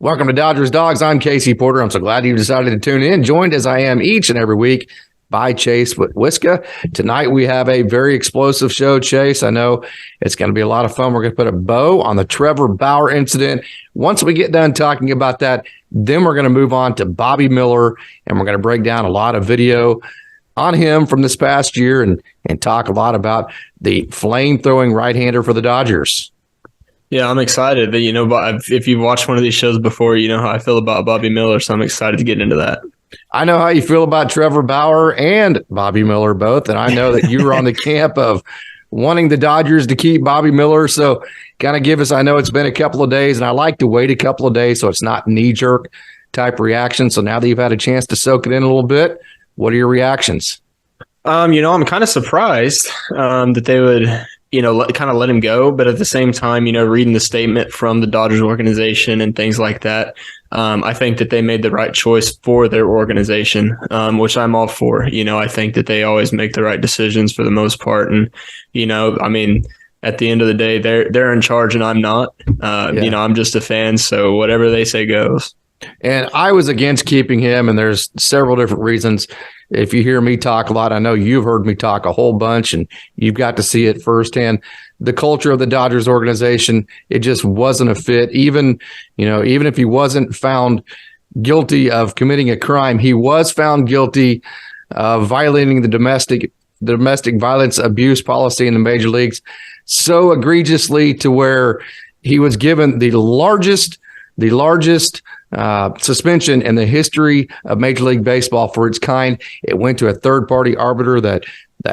Welcome to Dodgers Dogs. I'm Casey Porter. I'm so glad you decided to tune in, joined as I am each and every week by Chase Wiska. Tonight we have a very explosive show, Chase. I know it's going to be a lot of fun. We're going to put a bow on the Trevor Bauer incident. Once we get done talking about that, then we're going to move on to Bobby Miller, and we're going to break down a lot of video on him from this past year and talk a lot about the flame-throwing right-hander for the Dodgers. Yeah, I'm excited. If you've watched one of these shows before, you know how I feel about Bobby Miller, so I'm excited to get into that. I know how you feel about Trevor Bauer and Bobby Miller both, and I know that you were on the camp of wanting the Dodgers to keep Bobby Miller. So kind of give us, I know it's been a couple of days, and I like to wait a couple of days so it's not knee-jerk type reaction. So now that you've had a chance to soak it in a little bit, what are your reactions? I'm kind of surprised that they would kind of let him go. But at the same time, reading the statement from the Dodgers organization and things like that, I think that they made the right choice for their organization, which I'm all for. I think that they always make the right decisions for the most part. And, at the end of the day, they're in charge and I'm not. I'm just a fan. So whatever they say goes. And I was against keeping him, and there's several different reasons. If you hear me talk a lot, I know you've heard me talk a whole bunch, and you've got to see it firsthand. The culture of the Dodgers organization, it just wasn't a fit. Even if he wasn't found guilty of committing a crime, he was found guilty of violating the domestic violence abuse policy in the major leagues so egregiously to where he was given the largest suspension in the history of Major League Baseball for its kind. It went to a third-party arbiter that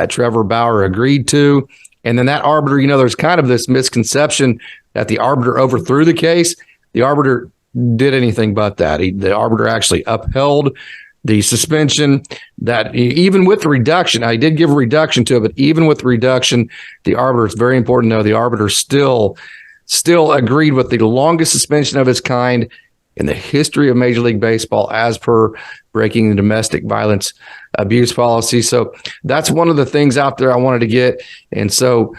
Trevor Bauer agreed to. And then that arbiter, there's kind of this misconception that the arbiter overthrew the case. The arbiter did anything but that. The arbiter actually upheld the suspension that even with the reduction, I did give a reduction to it, but even with the reduction, the arbiter, it's very important to know, the arbiter still agreed with the longest suspension of its kind in the history of Major League Baseball as per breaking the domestic violence abuse policy. So that's one of the things out there I wanted to get. And so,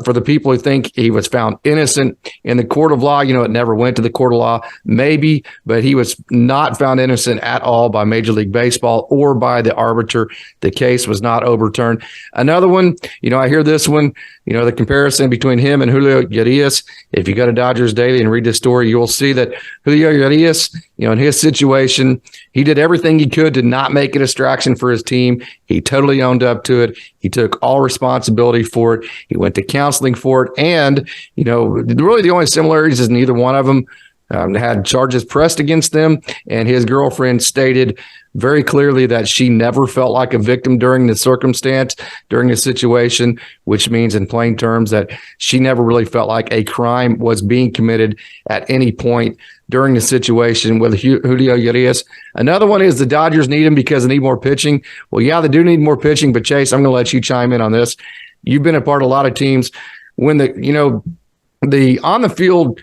for the people who think he was found innocent in the court of law, it never went to the court of law, maybe, but he was not found innocent at all by Major League Baseball or by the arbiter. The case was not overturned. Another one, I hear this one, the comparison between him and Julio Urias. If you go to Dodgers Daily and read this story, you'll see that Julio Urias, in his situation, he did everything he could to not make a distraction for his team. He totally owned up to it. He took all responsibility for it. He went to counseling for it. And, really the only similarities is neither one of them had charges pressed against them. And his girlfriend stated very clearly that she never felt like a victim during the circumstance, during the situation, which means in plain terms that she never really felt like a crime was being committed at any point during the situation with Julio Urias. Another one is the Dodgers need him because they need more pitching. Well, yeah, they do need more pitching, but Chase, I'm going to let you chime in on this. You've been a part of a lot of teams when the on the field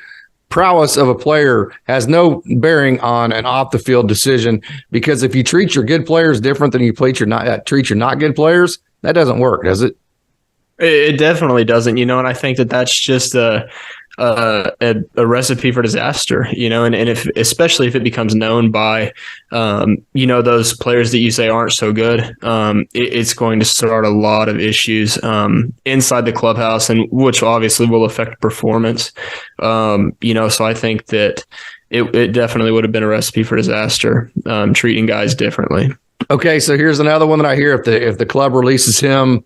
prowess of a player has no bearing on an off the field decision, because if you treat your good players different than you treat your not good players, that doesn't work, does it? It definitely doesn't, and I think that's just a recipe for disaster, and especially if it becomes known by, those players that you say aren't so good, it's going to start a lot of issues inside the clubhouse, and which obviously will affect performance. So I think that it definitely would have been a recipe for disaster, treating guys differently. Okay, so here's another one that I hear. If the club releases him,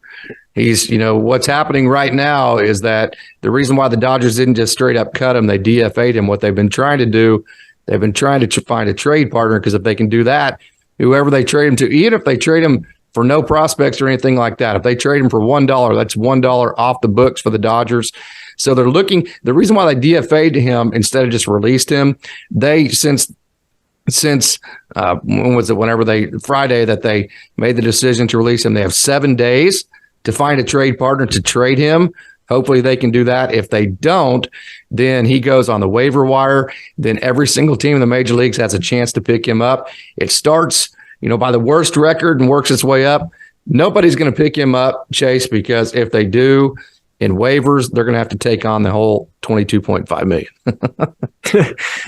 he's, what's happening right now is that the reason why the Dodgers didn't just straight up cut him, they DFA'd him. What they've been trying to do, they've been trying to find a trade partner, because if they can do that, whoever they trade him to, even if they trade him for no prospects or anything like that, if they trade him for $1, that's $1 off the books for the Dodgers. So they're looking, the reason why they DFA'd him instead of just released him, since when was it? Friday that they made the decision to release him, they have 7 days to find a trade partner to trade him. Hopefully they can do that. If they don't, then he goes on the waiver wire. Then every single team in the major leagues has a chance to pick him up. It starts, by the worst record and works its way up. Nobody's going to pick him up, Chase, because if they do, in waivers, they're going to have to take on the whole $22.5 million.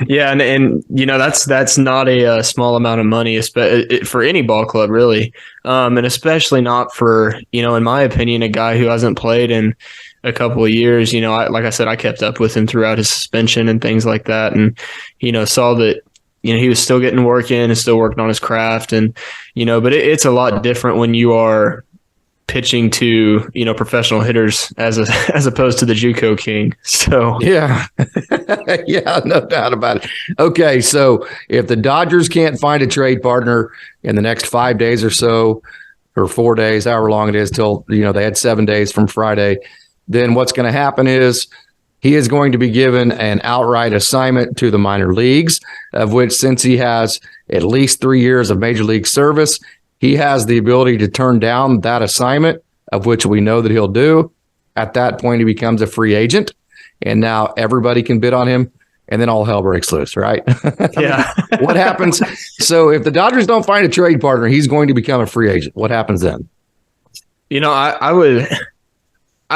Yeah, and that's not a small amount of money, for any ball club, really, and especially not for, in my opinion, a guy who hasn't played in a couple of years. Like I said, I kept up with him throughout his suspension and things like that, and saw that he was still getting work in and still working on his craft, and but it's a lot different when you are pitching to professional hitters as opposed to the JUCO king. So yeah. Yeah, no doubt about it. Okay, so if the Dodgers can't find a trade partner in the next 5 days or so, or 4 days, however long it is, till they had 7 days from Friday, then what's going to happen is he is going to be given an outright assignment to the minor leagues, of which, since he has at least 3 years of major league service, he has the ability to turn down that assignment, of which we know that he'll do. At that point, he becomes a free agent, and now everybody can bid on him, and then all hell breaks loose, right? Yeah. What happens? So if the Dodgers don't find a trade partner, he's going to become a free agent. What happens then? I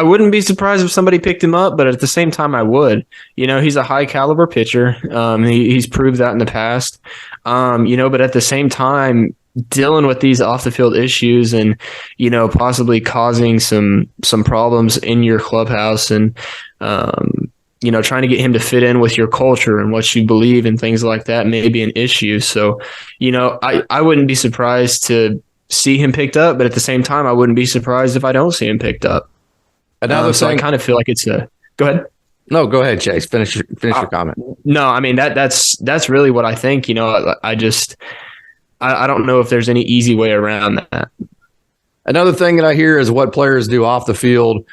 wouldn't be surprised if somebody picked him up, but at the same time, I would. He's a high caliber pitcher. He's proved that in the past. But at the same time, dealing with these off the field issues and possibly causing some problems in your clubhouse, and trying to get him to fit in with your culture and what you believe and things like that may be an issue. So I wouldn't be surprised to see him picked up, but at the same time, I wouldn't be surprised if I don't see him picked up. Another so thing, I kind of feel like it's a go ahead. No, go ahead, Chase. Finish your comment. No, I mean that's really what I think. I don't know if there's any easy way around that. Another thing that I hear is what players do off the field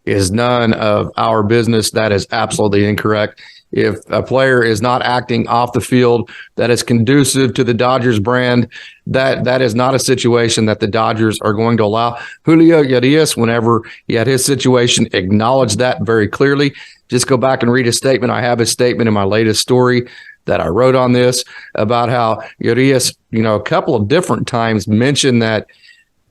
is none of our business. That is absolutely incorrect. If a player is not acting off the field that is conducive to the Dodgers brand, that is not a situation that the Dodgers are going to allow. Julio Urias, whenever he had his situation, acknowledged that very clearly. Just go back and read his statement. I have his statement in my latest story that I wrote on this about how Urias, a couple of different times mentioned that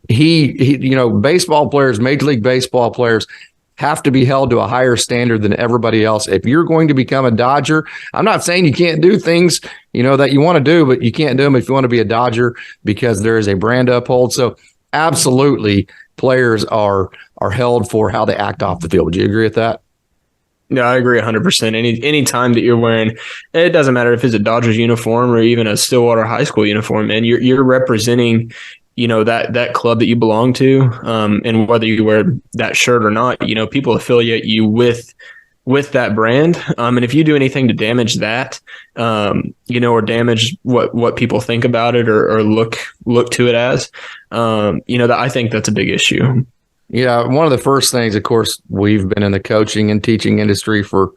he baseball players, Major League Baseball players, have to be held to a higher standard than everybody else. If you're going to become a Dodger, I'm not saying you can't do things, that you want to do, but you can't do them if you want to be a Dodger, because there is a brand to uphold. So absolutely, players are held for how they act off the field. Would you agree with that? No, I agree 100%. Any time that you're wearing, it doesn't matter if it's a Dodgers uniform or even a Stillwater High School uniform, man, you're representing that club that you belong to, and whether you wear that shirt or not, people affiliate you with that brand. And if you do anything to damage that, or damage what people think about it or look to it as, that I think that's a big issue. Yeah. One of the first things, of course, we've been in the coaching and teaching industry for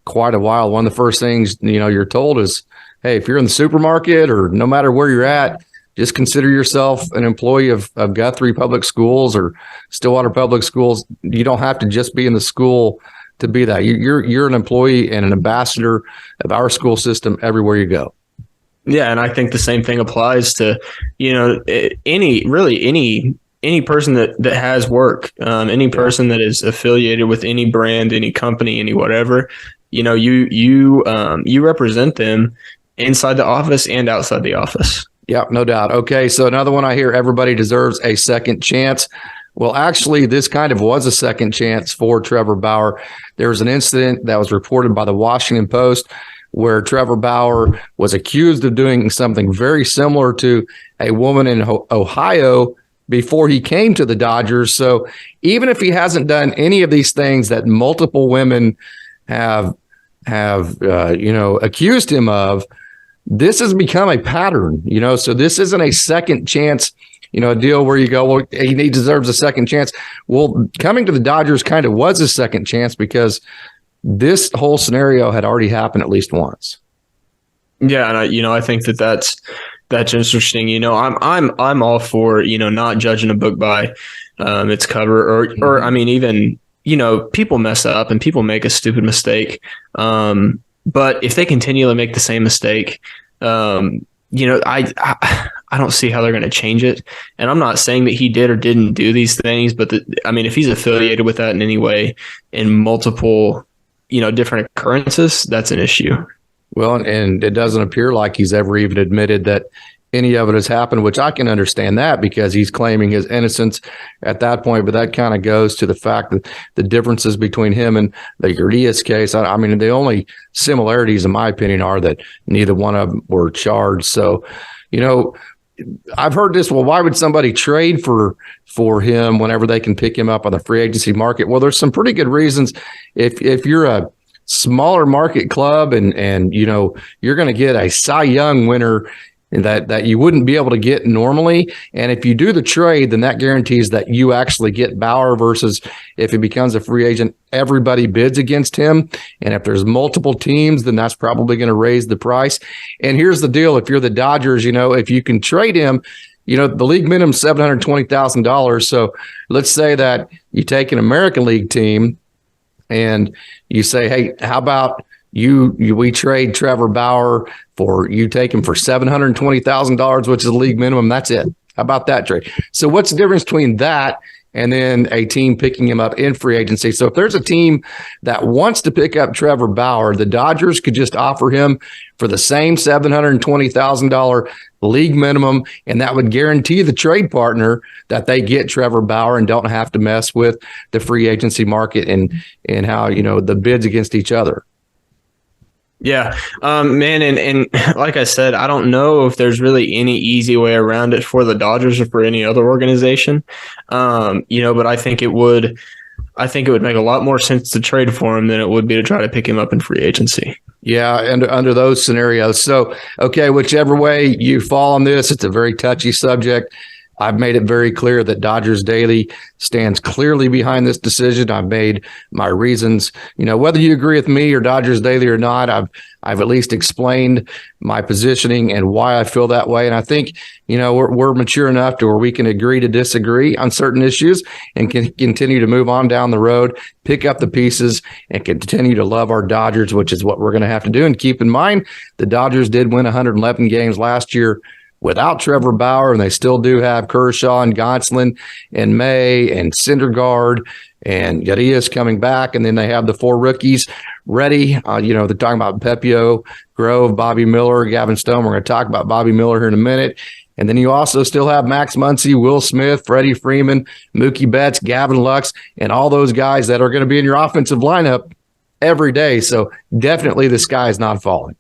quite a while. One of the first things, you're told is, hey, if you're in the supermarket or no matter where you're at, just consider yourself an employee of Guthrie Public Schools or Stillwater Public Schools. You don't have to just be in the school to be that. You're an employee and an ambassador of our school system everywhere you go. Yeah, and I think the same thing applies to any person that has work, any person that is affiliated with any brand, any company, any whatever. You represent them inside the office and outside the office. Yeah, no doubt. Okay, so another one I hear, everybody deserves a second chance. Well, actually, this kind of was a second chance for Trevor Bauer. There was an incident that was reported by the Washington Post where Trevor Bauer was accused of doing something very similar to a woman in Ohio before he came to the Dodgers. So even if he hasn't done any of these things that multiple women have accused him of, this has become a pattern, so this isn't a second chance, a deal where you go, well, he deserves a second chance. Well, coming to the Dodgers kind of was a second chance because this whole scenario had already happened at least once. Yeah. And I think that's interesting. I'm all for, not judging a book by its cover or I mean, even, people mess up and people make a stupid mistake. But if they continually make the same mistake, I don't see how they're going to change it. And I'm not saying that he did or didn't do these things, but if he's affiliated with that in any way in multiple, different occurrences, that's an issue. Well, and it doesn't appear like he's ever even admitted that any of it has happened, which I can understand that because he's claiming his innocence at that point. But that kind of goes to the fact that the differences between him and the Urias case, the only similarities, in my opinion, are that neither one of them were charged. So, I've heard this. Well, why would somebody trade for him whenever they can pick him up on the free agency market? Well, there's some pretty good reasons. If you're a smaller market club and you're going to get a Cy Young winner that you wouldn't be able to get normally, and if you do the trade, then that guarantees that you actually get Bauer, versus if he becomes a free agent, everybody bids against him, and if there's multiple teams, then that's probably going to raise the price. And here's the deal: if you're the Dodgers, if you can trade him, the league minimum is $720,000. So let's say that you take an American League team and you say, hey, how about we trade Trevor Bauer you take him for $720,000, which is the league minimum. That's it. How about that trade? So what's the difference between that and then a team picking him up in free agency? So if there's a team that wants to pick up Trevor Bauer, the Dodgers could just offer him for the same $720,000 league minimum, and that would guarantee the trade partner that they get Trevor Bauer and don't have to mess with the free agency market and how, the bids against each other. Yeah, man. And like I said, I don't know if there's really any easy way around it for the Dodgers or for any other organization. But I think it would make a lot more sense to trade for him than it would be to try to pick him up in free agency. Yeah, and under those scenarios. So, okay, whichever way you fall on this, it's a very touchy subject. I've made it very clear that Dodgers Daily stands clearly behind this decision. I've made my reasons, whether you agree with me or Dodgers Daily or not, I've at least explained my positioning and why I feel that way. And I think, we're mature enough to where we can agree to disagree on certain issues and can continue to move on down the road, pick up the pieces, and continue to love our Dodgers, which is what we're going to have to do. And keep in mind, the Dodgers did win 111 games last year without Trevor Bauer, and they still do have Kershaw and Gonsolin and May and Syndergaard and Urias coming back, and then they have the 4 rookies ready. They're talking about Pepio, Grove, Bobby Miller, Gavin Stone. We're going to talk about Bobby Miller here in a minute. And then you also still have Max Muncy, Will Smith, Freddie Freeman, Mookie Betts, Gavin Lux, and all those guys that are going to be in your offensive lineup every day. So definitely the sky is not falling.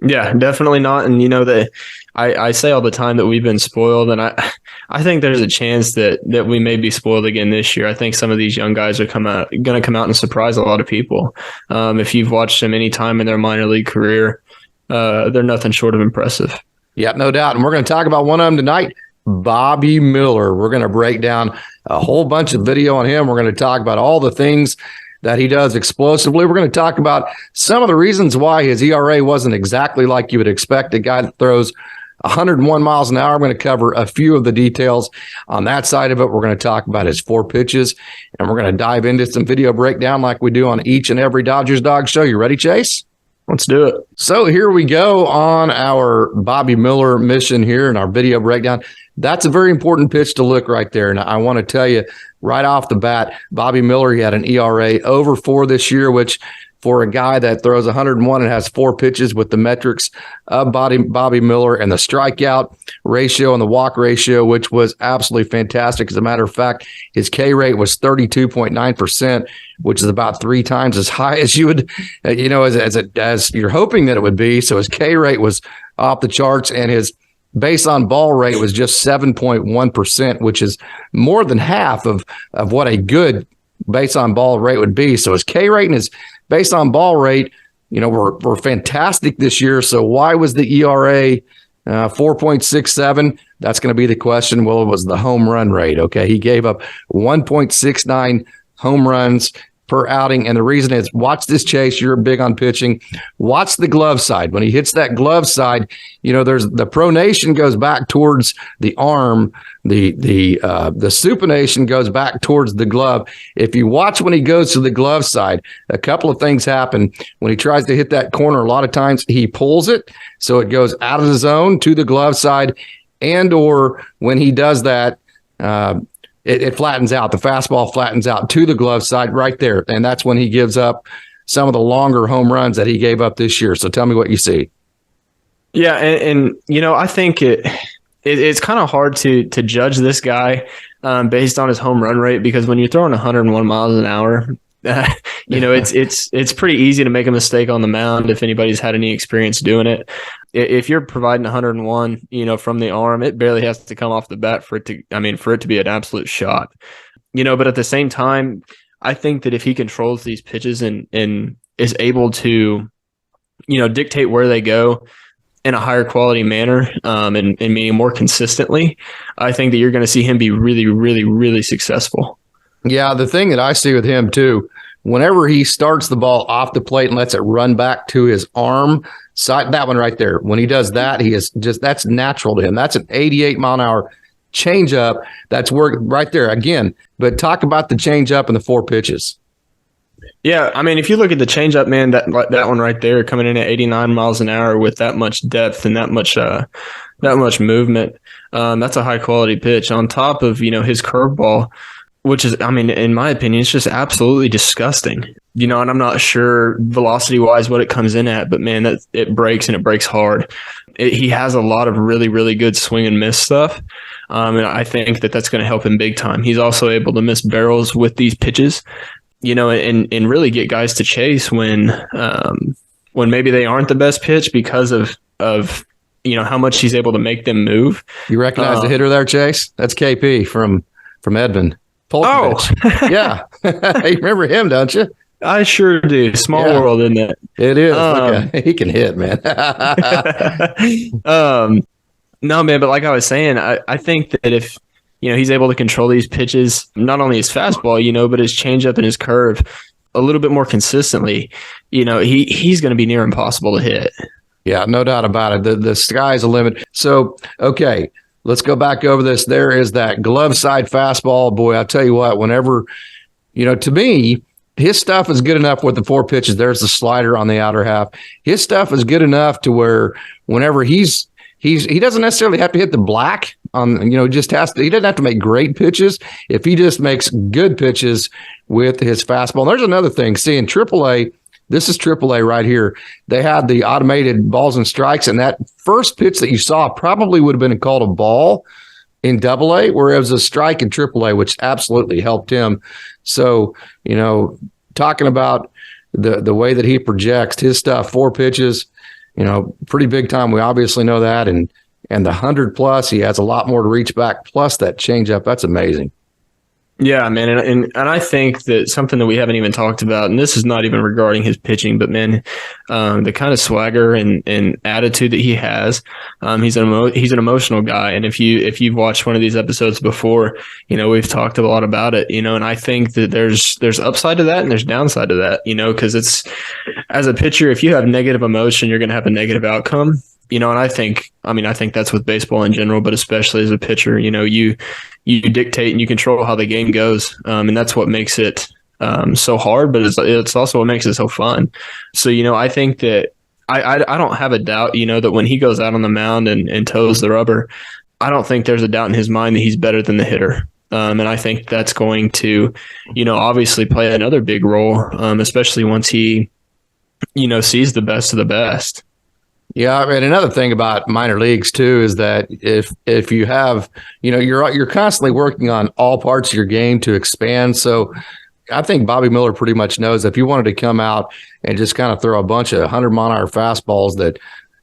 Yeah, definitely not. And that I say all the time that we've been spoiled, and I think there's a chance that we may be spoiled again this year. I think some of these young guys are going to come out and surprise a lot of people. If you've watched them any time in their minor league career, they're nothing short of impressive. Yeah, no doubt. And we're going to talk about one of them tonight, Bobby Miller. We're going to break down a whole bunch of video on him. We're going to talk about all the things that he does explosively. We're going to talk about some of the reasons why his ERA wasn't exactly like you would expect. A guy that throws 101 miles an hour. I'm going to cover a few of the details on that side of it. We're going to talk about his 4 pitches, and we're going to dive into some video breakdown like we do on each and every Dodgers Dog show. You ready, Chase? Let's do it. So here we go on our Bobby Miller mission here in our video breakdown. That's a very important pitch to look right there. And I want to tell you right off the bat, Bobby Miller, he had an ERA over 4 this year, which for a guy that throws 101 and has 4 pitches with the metrics of Bobby Miller, and the strikeout ratio and the walk ratio, which was absolutely fantastic. As a matter of fact, his K rate was 32.9%, which is about 3 times as high as you would, as you're hoping that it would be. So his K rate was off the charts, and his base on ball rate was just 7.1%, which is more than half of what a good base on ball rate would be. So his K rate and his base on ball rate, were fantastic this year. So why was the ERA 4.67? That's going to be the question. Well, it was the home run rate. Okay. He gave up 1.69 home runs per outing. And the reason is, watch this, Chase. You're big on pitching. Watch the glove side. When he hits that glove side, there's the pronation goes back towards the arm. The supination goes back towards the glove. If you watch when he goes to the glove side, a couple of things happen. When he tries to hit that corner, a lot of times he pulls it, so it goes out of the zone to the glove side, and or when he does that, it flattens out. The fastball flattens out to the glove side right there, and that's when he gives up some of the longer home runs that he gave up this year. So tell me what you see. Yeah, and I think it's kind of hard to judge this guy based on his home run rate, because when you're throwing 101 miles an hour, it's pretty easy to make a mistake on the mound if anybody's had any experience doing it. If you're providing 101, from the arm, it barely has to come off the bat for it to be an absolute shot. But at the same time, I think that if he controls these pitches and is able to, dictate where they go in a higher quality manner, and meaning more consistently, I think that you're going to see him be really, really, really successful. Yeah, the thing that I see with him too, whenever he starts the ball off the plate and lets it run back to his arm side, that one right there, when he does that, that's natural to him. That's an 88 mile an hour changeup. That's work right there again. But talk about the changeup and the 4 pitches. Yeah, if you look at the changeup, man, that one right there coming in at 89 miles an hour with that much depth and that much movement, that's a high quality pitch on top of his curveball, which is, in my opinion, it's just absolutely disgusting. And I'm not sure velocity wise what it comes in at, but man, it breaks, and it breaks hard. He has a lot of really, really good swing and miss stuff. And I think that's going to help him big time. He's also able to miss barrels with these pitches, and really get guys to chase when maybe they aren't the best pitch because of how much he's able to make them move. You recognize the hitter there, Chase? That's KP from Edmond. Polkovich. Yeah. You remember him, don't you? I sure do. Small world, isn't it? It is. He can hit, man. No, man, but like I was saying, I think that if he's able to control these pitches, not only his fastball, but his changeup and his curve a little bit more consistently, he's going to be near impossible to hit. Yeah, no doubt about it. The sky's the limit. So, okay, let's go back over this. There is that glove side fastball. Boy, I'll tell you what, whenever, to me, his stuff is good enough with the 4 pitches. There's the slider on the outer half. His stuff is good enough to where whenever he doesn't necessarily have to hit the black on, he doesn't have to make great pitches. If he just makes good pitches with his fastball. And there's another thing. See, in AAA, this is AAA right here. They had the automated balls and strikes, and that first pitch that you saw probably would have been called a ball in AA, where it was a strike in AAA, which absolutely helped him. So, talking about the way that he projects his stuff, 4 pitches, pretty big time. We obviously know that. And the 100 plus, he has a lot more to reach back. Plus that changeup, that's amazing. Yeah, man. And I think that something that we haven't even talked about, and this is not even regarding his pitching, but man, the kind of swagger and attitude that he has, he's an emotional guy. And if you've watched one of these episodes before, we've talked a lot about it, and I think that there's upside to that and there's downside to that, because it's, as a pitcher, if you have negative emotion, you're going to have a negative outcome. And I think that's with baseball in general, but especially as a pitcher, you dictate and you control how the game goes. And that's what makes it so hard, but it's also what makes it so fun. So, I think that I don't have a doubt, that when he goes out on the mound and toes the rubber, I don't think there's a doubt in his mind that he's better than the hitter. And I think that's going to, obviously play another big role, especially once he, sees the best of the best. Yeah, and another thing about minor leagues too is that if you have, you're constantly working on all parts of your game to expand. So I think Bobby Miller pretty much knows if you wanted to come out and just kind of throw a bunch of 100-mile-an-hour fastballs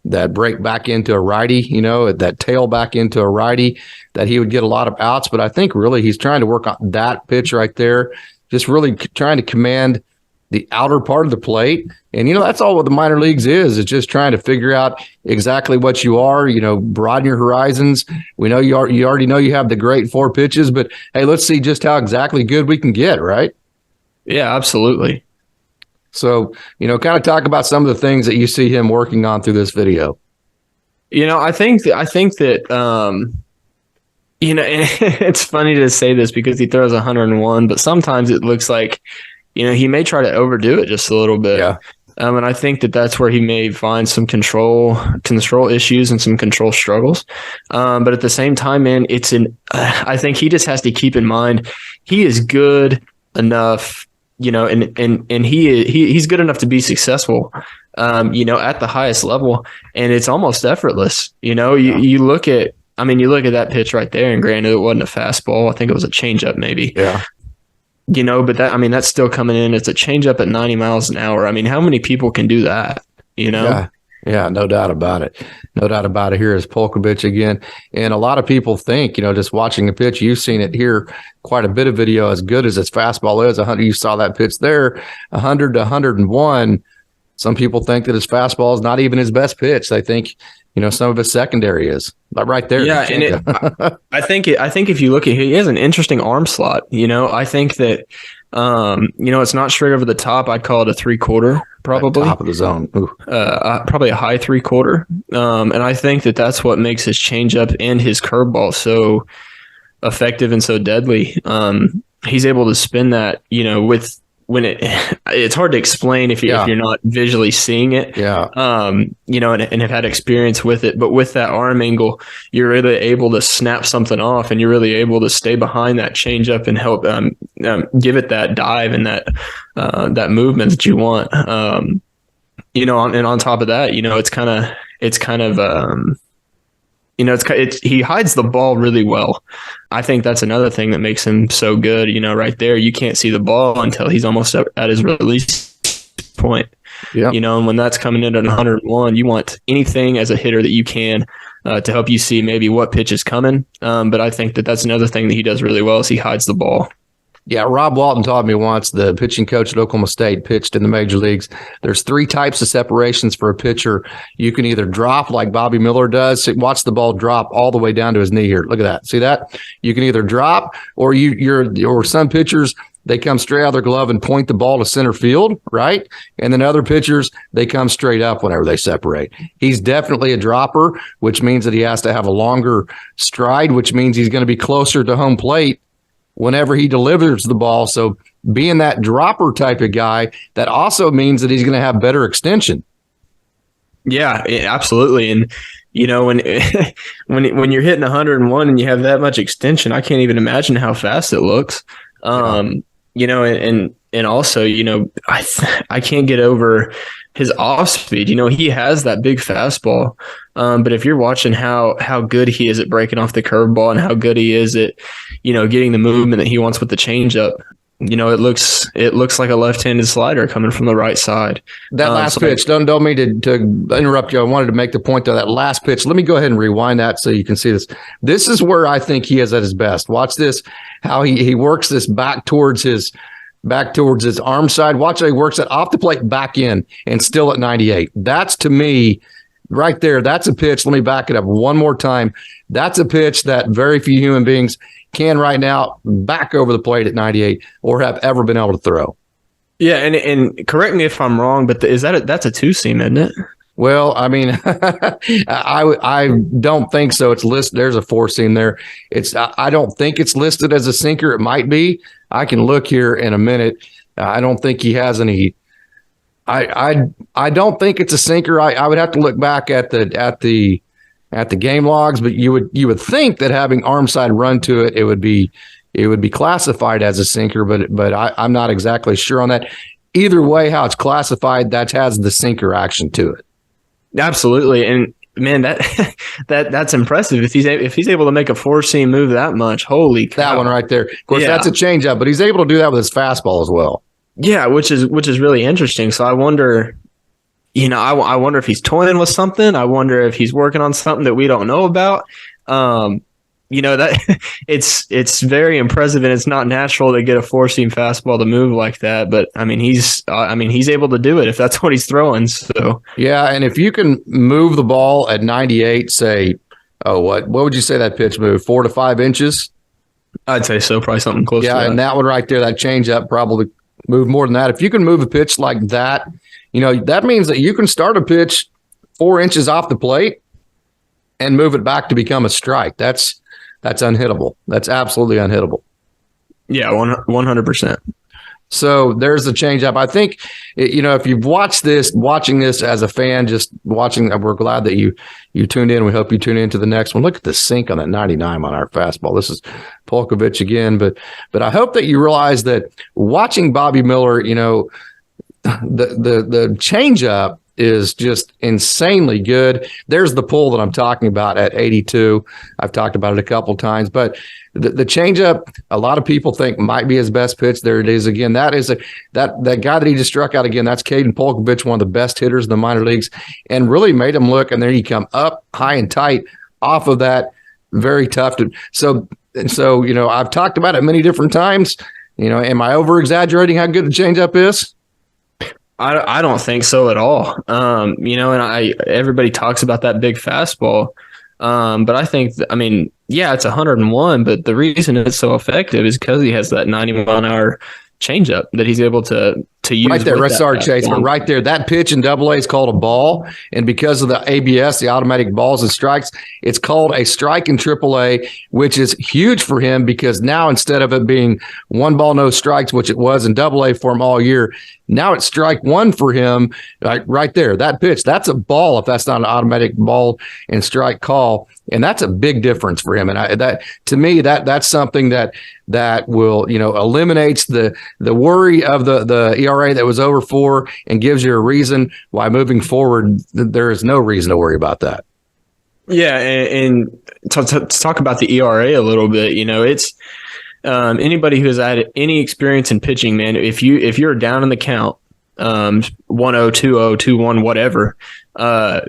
that break back into a righty, that tail back into a righty, that he would get a lot of outs. But I think really he's trying to work on that pitch right there, just really trying to command the outer part of the plate. And, that's all what the minor leagues is just trying to figure out exactly what you are, broaden your horizons. We know you already know you have the great 4 pitches, but hey, let's see just how exactly good we can get, right? Yeah, absolutely. So, kind of talk about some of the things that you see him working on through this video. I think that it's funny to say this because he throws 101, but sometimes it looks like, he may try to overdo it just a little bit. Yeah. And I think that that's where he may find some control issues and some control struggles. But at the same time, man, I think he just has to keep in mind he is good enough, and he's good enough to be successful, at the highest level, and it's almost effortless. You look at that pitch right there, and granted, it wasn't a fastball. I think it was a changeup, maybe. Yeah. But that's still coming in. It's a changeup at 90 miles an hour. I mean, how many people can do that? Yeah, no doubt about it. No doubt about it. Here is Polkovich again. And a lot of people think, just watching the pitch, you've seen it here, quite a bit of video, as good as its fastball is. 100, you saw that pitch there, 100 to 101. Some people think that his fastball is not even his best pitch. They think, some of his secondary is. But right there. Yeah, and I think if you look at, he has an interesting arm slot. I think that it's not straight over the top. I'd call it a 3/4, probably top of the zone. Probably a high 3/4. And I think that that's what makes his changeup and his curveball so effective and so deadly. He's able to spin that, it's hard to explain if you're not visually seeing it. Yeah. And have had experience with it, but with that arm angle, you're really able to snap something off, and you're really able to stay behind that changeup and help give it that dive and that movement that you want. And on top of that, he hides the ball really well. I think that's another thing that makes him so good. Right there, you can't see the ball until he's almost at his release point. Yeah. And when that's coming in at 101, you want anything as a hitter that you can to help you see maybe what pitch is coming. But I think that that's another thing that he does really well is he hides the ball. Yeah, Rob Walton taught me once, the pitching coach at Oklahoma State, pitched in the major leagues. There's 3 types of separations for a pitcher. You can either drop like Bobby Miller does. Watch the ball drop all the way down to his knee here. Look at that. See that? You can either drop, or or some pitchers, they come straight out of their glove and point the ball to center field, right? And then other pitchers, they come straight up whenever they separate. He's definitely a dropper, which means that he has to have a longer stride, which means he's going to be closer to home plate whenever he delivers the ball. So being that dropper type of guy, that also means that he's going to have better extension. Yeah, absolutely. And when you're hitting 101 and you have that much extension, I can't even imagine how fast it looks. And also, I can't get over his off speed. He has that big fastball. But if you're watching how good he is at breaking off the curveball and how good he is at, getting the movement that he wants with the changeup, it looks like a left-handed slider coming from the right side. That last pitch, don't mean to interrupt you. I wanted to make the point though, that last pitch. Let me go ahead and rewind that so you can see this. This is where I think he is at his best. Watch this, how he works this back towards his arm side. Watch how he works it off the plate back in and still at 98. That's, to me, right there, that's a pitch. Let me back it up one more time. That's a pitch that very few human beings can right now back over the plate at 98 or have ever been able to throw. Yeah, and correct me if I'm wrong, but that's a 2-seam, isn't it? Well, I mean, I don't think so. It's listed. There's a 4-seam there. I don't think it's listed as a sinker. It might be. I can look here in a minute. I don't think he has any. I don't think it's a sinker. I would have to look back at the game logs, but you would think that having arm side run to it, it would be classified as a sinker, but I'm not exactly sure on that. Either way, how it's classified, that has the sinker action to it. Absolutely, and man, that's impressive. If he's able to make a 4-seam move that much, holy cow. That one right there. Of course, that's a changeup, but he's able to do that with his fastball as well. Yeah, which is really interesting. So I wonder, I wonder if he's toying with something. I wonder if he's working on something that we don't know about. That it's very impressive, and it's not natural to get a 4-seam fastball to move like that. But he's able to do it if that's what he's throwing. So yeah, and if you can move the ball at 98, say, what would you say that pitch moved, 4 to 5 inches? I'd say so, probably something close. Yeah, to that. And that one right there, that changeup, probably move more than that. If you can move a pitch like that, that means that you can start a pitch 4 inches off the plate and move it back to become a strike. That's unhittable. That's absolutely unhittable. Yeah, 100%. So there's the changeup. I think, if you've watching this as a fan, just watching, we're glad that you tuned in. We hope you tune into the next one. Look at the sink on that 99 on our fastball. This is Polkovich again, but I hope that you realize that watching Bobby Miller, the changeup is just insanely good. There's the pull that I'm talking about at 82. I've talked about it a couple times, but the changeup, a lot of people think might be his best pitch. There it is again. That is that guy that he just struck out again. That's Caden Polkovich, one of the best hitters in the minor leagues, and really made him look. And then he come up high and tight off of that, very tough. So I've talked about it many different times. Am I over exaggerating how good the changeup is? I don't think so at all. And everybody talks about that big fastball. But I think, it's 101, but the reason it's so effective is because he has that 90-mile-an-hour changeup that he's able to use. Right there, sorry, Chase, but right there, that pitch in Double A is called a ball, and because of the ABS, the automatic balls and strikes, it's called a strike in Triple A, which is huge for him because now instead of it being 1 ball, no strikes, which it was in Double A for him all year, now it's strike 1 for him. Right there, that pitch, that's a ball if that's not an automatic ball and strike call, and that's a big difference for him. And to me, that's something that will eliminates the worry of the ERA that was over 4 and gives you a reason why moving forward there is no reason to worry about that. Yeah, and to talk about the ERA a little bit, it's anybody who has had any experience in pitching, man. If you're down in the count, 1-0, 2-0, 2-1, whatever,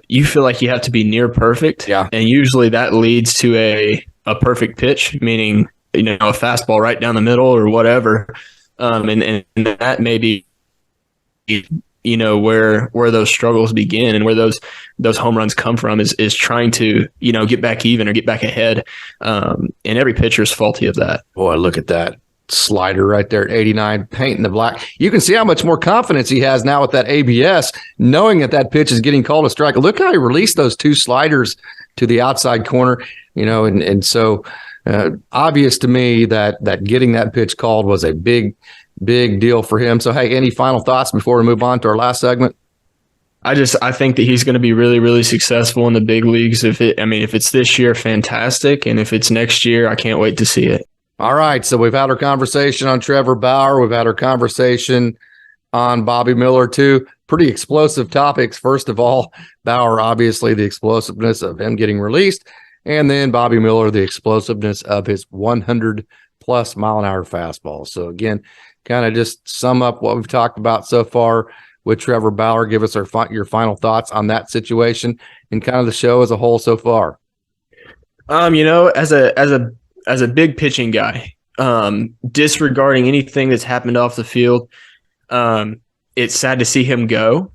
you feel like you have to be near perfect. Yeah, and usually that leads to a perfect pitch, meaning a fastball right down the middle or whatever. And that may be, where those struggles begin and where those home runs come from is trying to, get back even or get back ahead. And every pitcher is faulty of that. Boy, look at that slider right there at 89, painting the black. You can see how much more confidence he has now with that ABS, knowing that pitch is getting called a strike. Look how he released those 2 sliders to the outside corner, and so obvious to me that getting that pitch called was a big deal for him. So, hey, any final thoughts before we move on to our last segment? I think that he's going to be really, really successful in the big leagues. If it's this year, fantastic. And if it's next year, I can't wait to see it. All right. So we've had our conversation on Trevor Bauer. We've had our conversation on Bobby Miller, too. Pretty explosive topics. First of all, Bauer, obviously the explosiveness of him getting released. And then Bobby Miller, the explosiveness of his 100+ mile-an-hour fastball. So again, kind of just sum up what we've talked about so far with Trevor Bauer. Give us your final thoughts on that situation and kind of the show as a whole so far. As a big pitching guy, disregarding anything that's happened off the field, it's sad to see him go.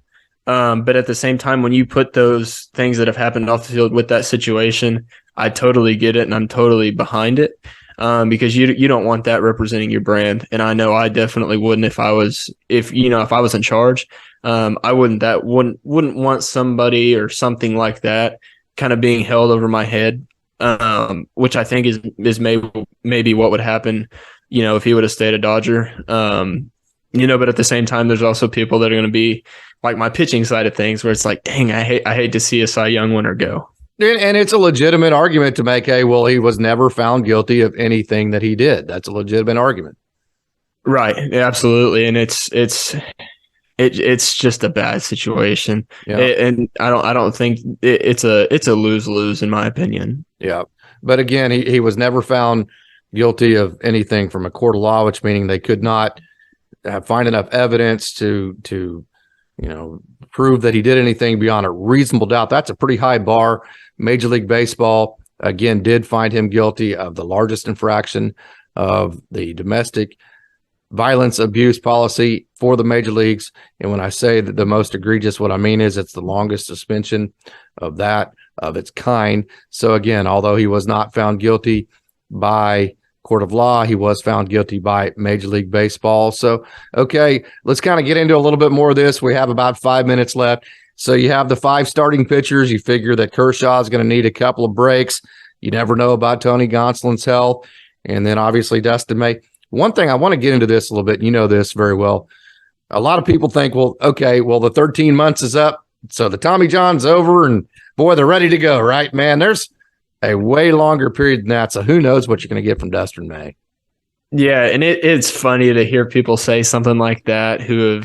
But at the same time, when you put those things that have happened off the field with that situation, I totally get it and I'm totally behind it. Because you don't want that representing your brand, and I know I definitely wouldn't if I was in charge. I wouldn't want somebody or something like that kind of being held over my head, which I think is maybe what would happen, if he would have stayed a Dodger. But at the same time, there's also people that are going to be like my pitching side of things, where it's like, dang, I hate to see a Cy Young winner go. And it's a legitimate argument to make, hey, well, he was never found guilty of anything that he did. That's a legitimate argument. Right. Absolutely. And it's just a bad situation. Yeah. And I don't think it's a lose-lose in my opinion. Yeah. But again, he was never found guilty of anything from a court of law, which meaning they could not find enough evidence to prove that he did anything beyond a reasonable doubt. That's a pretty high bar. Major League Baseball, again, did find him guilty of the largest infraction of the domestic violence abuse policy for the major leagues. And when I say that the most egregious, what I mean is it's the longest suspension of its kind. So again, although he was not found guilty by court of law, he was found guilty by Major League Baseball. So, okay, let's kind of get into a little bit more of this. We have about 5 minutes left. So you have the 5 starting pitchers. You figure that Kershaw is going to need a couple of breaks. You never know about Tony Gonsolin's health. And then obviously Dustin May. One thing I want to get into this a little bit. You know this very well. A lot of people think, well, okay, well, the 13 months is up. So the Tommy John's over and boy, they're ready to go, right? Man, there's a way longer period than that. So who knows what you're going to get from Dustin May. Yeah, and it's funny to hear people say something like that who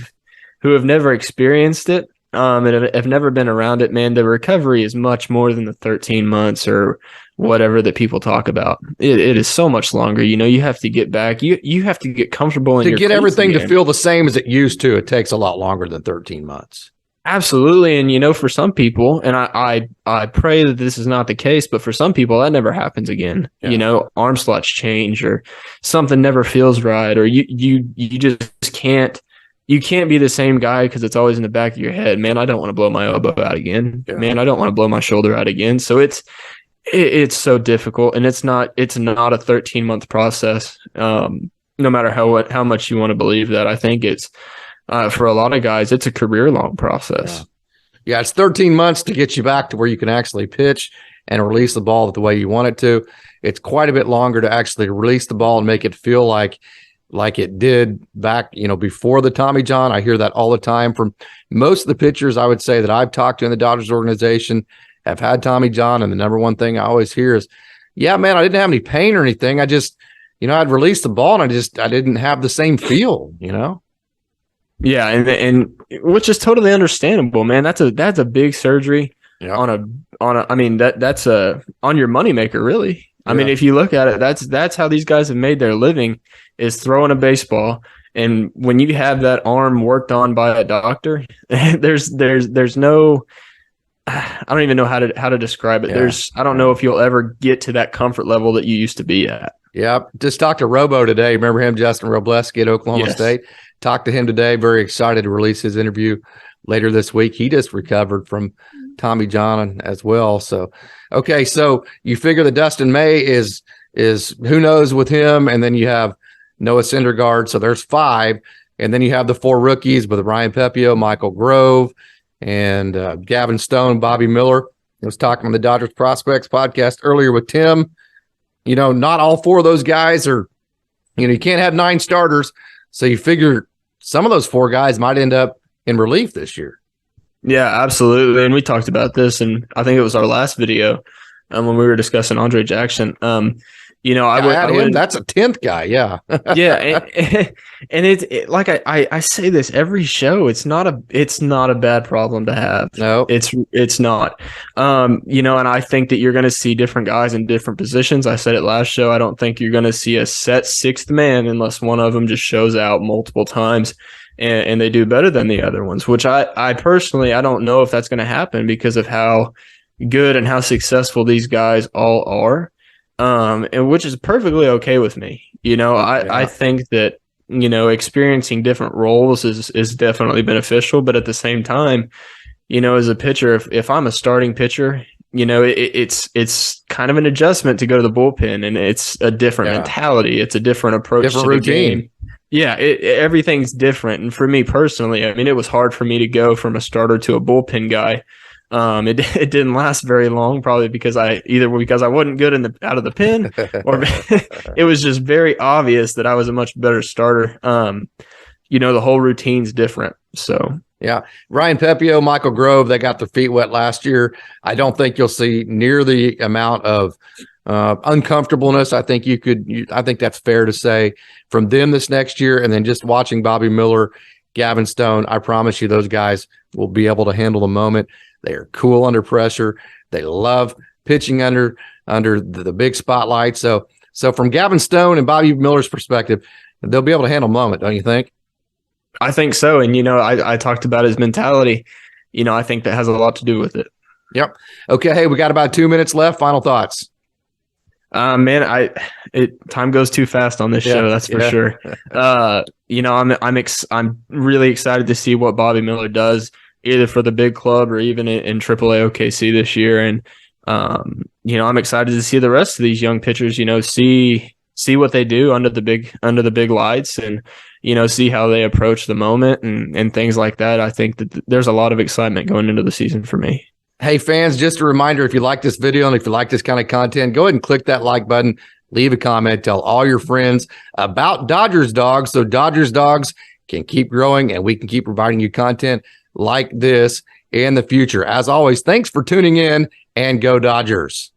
have never experienced it. And have never been around it, man. The recovery is much more than the 13 months or whatever that people talk about. It is so much longer. You have to get back. You have to get comfortable in to your get cleats everything again. to feel the same as it used to. It takes a lot longer than 13 months. Absolutely. And for some people, and I pray that this is not the case, but for some people that never happens again. Yeah. Arm slots change or something never feels right, or you just can't. You can't be the same guy because it's always in the back of your head. Man, I don't want to blow my elbow out again. Yeah. Man, I don't want to blow my shoulder out again. So it's so difficult, and it's not a 13-month process. No matter how much you want to believe that, I think it's for a lot of guys, it's a career-long process. Yeah, it's 13 months to get you back to where you can actually pitch and release the ball the way you want it to. It's quite a bit longer to actually release the ball and make it feel like it did back, before the Tommy John. I hear that all the time from most of the pitchers I would say that I've talked to in the Dodgers organization have had Tommy John. And the number one thing I always hear is, yeah, man, I didn't have any pain or anything. I just, I'd release the ball and I didn't have the same feel, Yeah. And which is totally understandable, man. That's a big surgery. Yeah. That's on your moneymaker, really. I mean, if you look at it, that's how these guys have made their living, is throwing a baseball. And when you have that arm worked on by a doctor, there's no, I don't even know how to describe it. Yeah. I don't know if you'll ever get to that comfort level that you used to be at. Yeah. Just talked to Robo today. Remember him, Justin Robleski at Oklahoma State? Talked to him today. Very excited to release his interview later this week. He just recovered from Tommy John as well. So, okay. So you figure that Dustin May is who knows with him. And then you have Noah Syndergaard. So there's 5. And then you have the 4 rookies with Ryan Pepio, Michael Grove, and Gavin Stone, Bobby Miller. I was talking on the Dodgers Prospects podcast earlier with Tim. Not all 4 of those guys are, you can't have 9 starters. So you figure some of those 4 guys might end up in relief this year. Yeah, absolutely. And we talked about this, and I think it was our last video when we were discussing Andre Jackson. I would. That's a 10th guy. Yeah. Yeah. And it's like I say this every show. It's not a bad problem to have. No, it's not. And I think that you're going to see different guys in different positions. I said it last show. I don't think you're going to see a set 6th man unless one of them just shows out multiple times and they do better than the other ones, which I personally, I don't know if that's going to happen because of how good and how successful these guys all are. And which is perfectly okay with me. I think that, experiencing different roles is definitely beneficial, but at the same time, as a pitcher, if I'm a starting pitcher, it's kind of an adjustment to go to the bullpen, and it's a different mentality. It's a different approach to the game. Yeah, everything's different. And for me personally, I mean, it was hard for me to go from a starter to a bullpen guy. It didn't last very long, probably because I wasn't good out of the pen, or it was just very obvious that I was a much better starter. The whole routine's different. So yeah, Ryan Pepio, Michael Grove, they got their feet wet last year. I don't think you'll see near the amount of uncomfortableness. I think I think that's fair to say from them this next year. And then just watching Bobby Miller, Gavin Stone, I promise you those guys will be able to handle the moment. They are cool under pressure. They love pitching under the big spotlight. So from Gavin Stone and Bobby Miller's perspective, they'll be able to handle the moment, don't you think? I think so. And, I talked about his mentality. I think that has a lot to do with it. Yep. Okay. Hey, we got about 2 minutes left. Final thoughts. Man, time goes too fast on this show. That's for sure. I'm really excited to see what Bobby Miller does, either for the big club or even in AAA OKC this year. And, I'm excited to see the rest of these young pitchers, see see what they do under the big lights, and see how they approach the moment and things like that. I think that there's a lot of excitement going into the season for me. Hey, fans, just a reminder, if you like this video and if you like this kind of content, go ahead and click that like button, leave a comment, tell all your friends about Dodgers Dogs so Dodgers Dogs can keep growing and we can keep providing you content like this in the future. As always, thanks for tuning in, and go Dodgers.